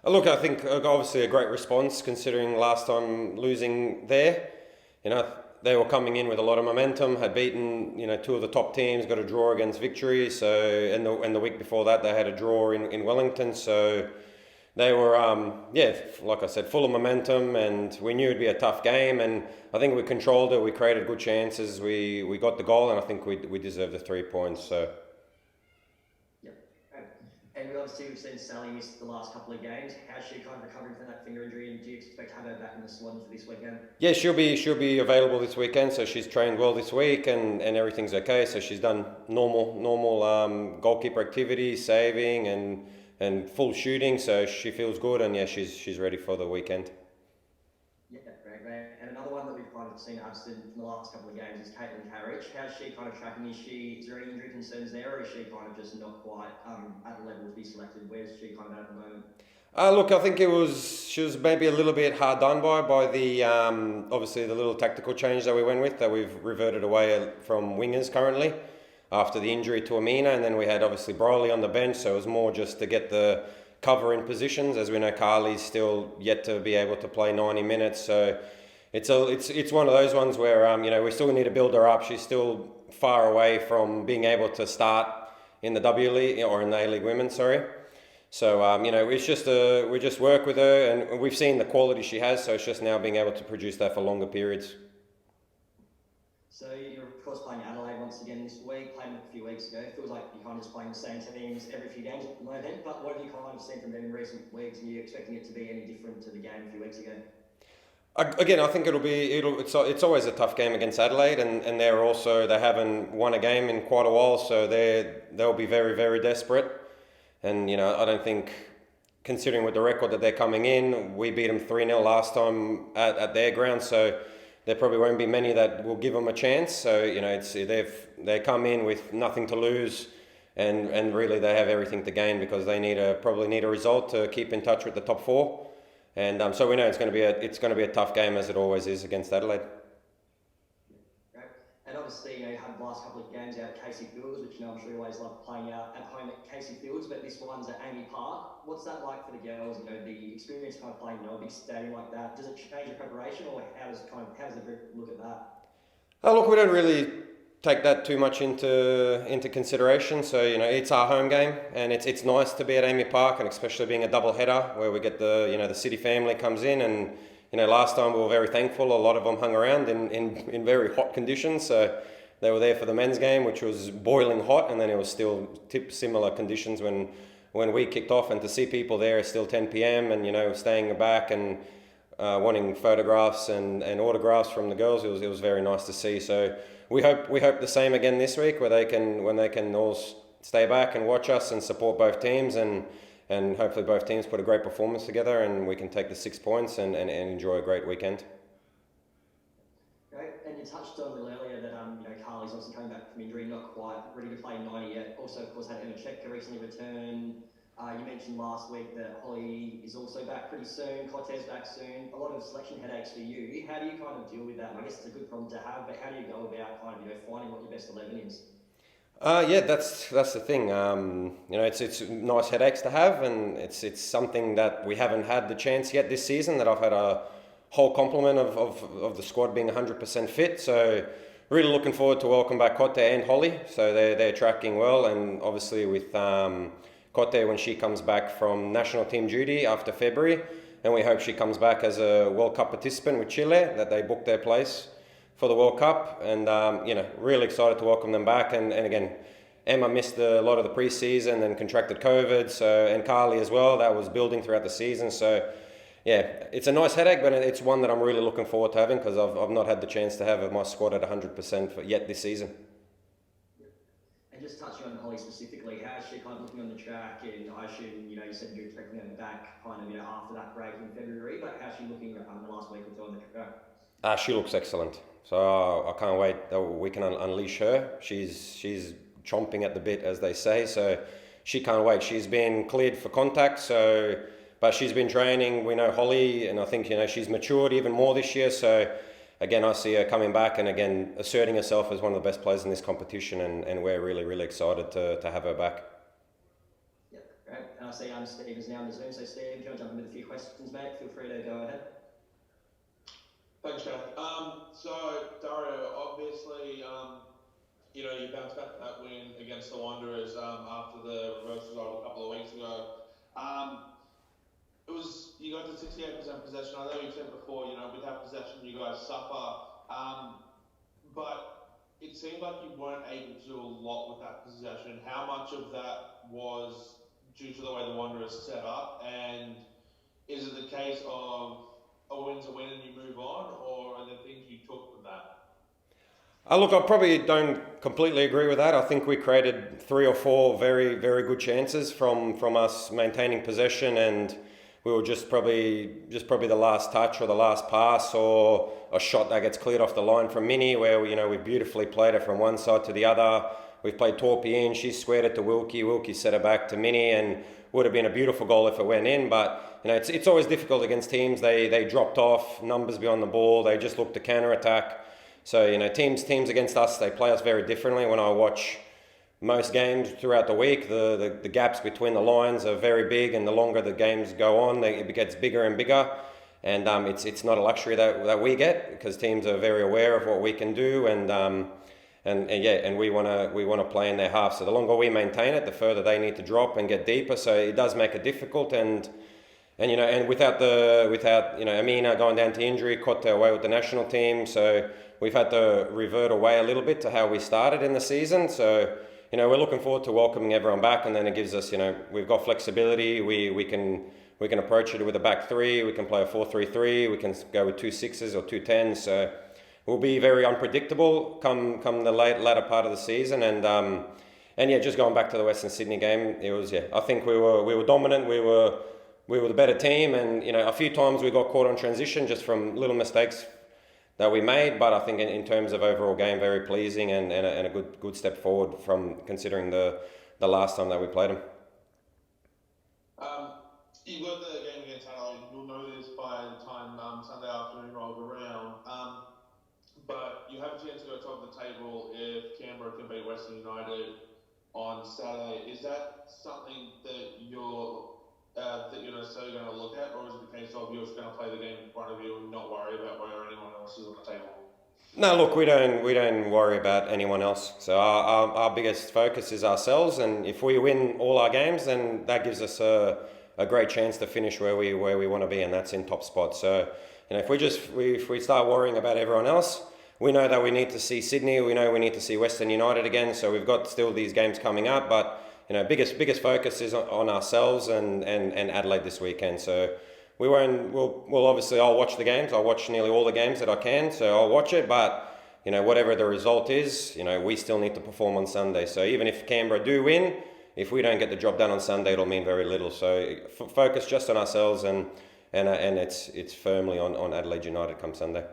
Look, I think obviously a great response considering last time losing there. You know, they were coming in with a lot of momentum, had beaten, two of the top teams, got a draw against Victory. So, and the week before that, they had a draw in Wellington. So they were, like I said, full of momentum, and we knew it'd be a tough game. And I think we controlled it. We created good chances. We got the goal, and I think we deserved the 3 points. So. Yeah. And obviously we've seen Sally miss the last couple of games. How's she kind of recovering from that finger injury, and do you expect to have her back in the Swans for this weekend? Yeah, she'll be available this weekend. So she's trained well this week, and everything's okay. So she's done normal goalkeeper activities, saving and full shooting. So she feels good, and yeah, she's ready for the weekend. Yeah, great. And another one that we've kind of seen absent in the last couple of games is Caitlin Carriage. How's she kind of tracking? Is there any injury concerns there, or is she kind of just not quite at a level to be selected? Where's she kind of at the moment? Look, I think she was maybe a little bit hard done by the obviously the little tactical change that we went with, that we've reverted away from wingers currently after the injury to Amina, and then we had obviously Broly on the bench, so it was more just to get the cover in positions. As we know, Carly's still yet to be able to play 90 minutes, so it's one of those ones where we still need to build her up. She's still far away from being able to start in the W League or in the A League Women, sorry. So it's just we just work with her, and we've seen the quality she has. So it's just now being able to produce that for longer periods. So you're of course playing Adelaide once again this week. Played them a few weeks ago. It feels like you're kind of just playing the same teams every few games at the moment. But what have you kind of seen from them in recent weeks? And are you expecting it to be any different to the game a few weeks ago? Again, I think it's always a tough game against Adelaide, and they haven't won a game in quite a while, so they'll be very, very desperate. And I don't think, considering with the record that they're coming in, we beat them 3-0 last time at their ground, so there probably won't be many that will give them a chance. So they come in with nothing to lose, and really they have everything to gain, because they probably need a result to keep in touch with the top four. And so we know it's going to be a tough game, as it always is against Adelaide. Great. And obviously, you had the last couple of games out at Casey Fields, which I'm sure you always love playing out at home at Casey Fields, but this one's at Amy Park. What's that like for the girls? The experience kind of playing a big stadium like that. Does it change your preparation, or how does the group look at that? Look, we don't really take that too much into consideration. So it's our home game, and it's nice to be at Amy Park, and especially being a double header where we get the city family comes in. And last time we were very thankful. A lot of them hung around in very hot conditions. So they were there for the men's game, which was boiling hot, and then it was still similar conditions when we kicked off. And to see people there, it's still 10 p.m. and staying back and wanting photographs and autographs from the girls, it was very nice to see. So we hope the same again this week, where they can all stay back and watch us and support both teams, and hopefully both teams put a great performance together, and we can take the 6 points and enjoy a great weekend. Great. And you touched on earlier that Carly's obviously coming back from injury, not quite ready to play 90 yet. Also, of course, had Emma Chetka recently return. You mentioned last week that Holly is also back pretty soon, Cortez back soon. A lot of selection headaches for you. How do you kind of deal with that? And I guess it's a good problem to have, but how do you go about kind of finding what your best 11 is? Yeah, that's the thing. It's nice headaches to have, and it's something that we haven't had the chance yet this season. That I've had a whole complement of the squad being 100% fit. So really looking forward to welcome back Cote and Holly. So they're tracking well, and obviously with Cote, when she comes back from national team duty after February, and we hope she comes back as a World Cup participant with Chile, that they booked their place for the World Cup. And really excited to welcome them back. And again, Emma missed a lot of the pre-season and contracted COVID, and Carly as well. That was building throughout the season. So yeah, it's a nice headache, but it's one that I'm really looking forward to having, because I've not had the chance to have my squad at 100% yet this season. And just touching on Holly specifically, how's she kind of looking on the track? And I assume, you said you're expecting her back kind of, after that break in February, but how's she looking the last week or so on the track? She looks excellent. So I can't wait that we can unleash her. She's chomping at the bit, as they say. So she can't wait. She's been cleared for contact. But she's been training. We know Holly, and I think she's matured even more this year. So again, I see her coming back and again asserting herself as one of the best players in this competition, and we're really, really excited to have her back. Yeah, great. see Steve is now on the Zoom. So Steve, do you want to jump in with a few questions, mate? Feel free to go ahead. Thanks, Jack. So, Dario, obviously, you bounced back that win against the Wanderers after the reverse result a couple of weeks ago. You got to 68% possession. I know you said before, with that possession, you guys suffer. But it seemed like you weren't able to do a lot with that possession. How much of that was due to the way the Wanderers set up? And is it the case of a win's a win and you move on, or are there things you took from that? Look, I probably don't completely agree with that. I think we created 3 or 4 very, very good chances from us maintaining possession, and we were just probably the last touch or the last pass or a shot that gets cleared off the line from Minnie, where we beautifully played it from one side to the other. We've played Torpy in, she squared it to Wilkie set it back to Minnie, and would have been a beautiful goal if it went in. But it's always difficult against teams. They dropped off, numbers beyond the ball, they just look to counter attack. So teams against us, they play us very differently. When I watch most games throughout the week, the gaps between the lines are very big, and the longer the games go on, it gets bigger and bigger. And it's not a luxury that we get, because teams are very aware of what we can do, and we want to play in their half. So the longer we maintain it, the further they need to drop and get deeper. So it does make it difficult, and without Amina going down to injury, Kotte away with the national team, so we've had to revert away a little bit to how we started in the season. So we're looking forward to welcoming everyone back, and then it gives us, we've got flexibility. We can approach it with a back 3. We can play a 4-3-3. We can go with 2 6s or 2 10s. So we'll be very unpredictable come the latter part of the season. And just going back to the Western Sydney game, it was I think we were dominant. We were the better team, and a few times we got caught on transition just from little mistakes that we made. But I think in terms of overall game, very pleasing and a good step forward from considering the last time that we played them. You've got the game against Adelaide. You'll know this by the time Sunday afternoon rolls around. But you have a chance to go top of the table if Canberra can beat Western United on Saturday. Is that something that you're necessarily going to look at, or is it the case of you're just going to play the game in front of you and not worry about where anyone else is on the table? No, look, we don't worry about anyone else. So our biggest focus is ourselves, and if we win all our games, then that gives us a great chance to finish where we want to be, and that's in top spot. So if we start worrying about everyone else, we know that we need to see Sydney. We know we need to see Western United again. So we've got still these games coming up, but biggest focus is on ourselves and Adelaide this weekend. So we'll obviously, I'll watch the games. I'll watch nearly all the games that I can. So I'll watch it, but whatever the result is, we still need to perform on Sunday. So even if Canberra do win, if we don't get the job done on Sunday, it'll mean very little. So focus just on ourselves, and it's firmly on Adelaide United come Sunday.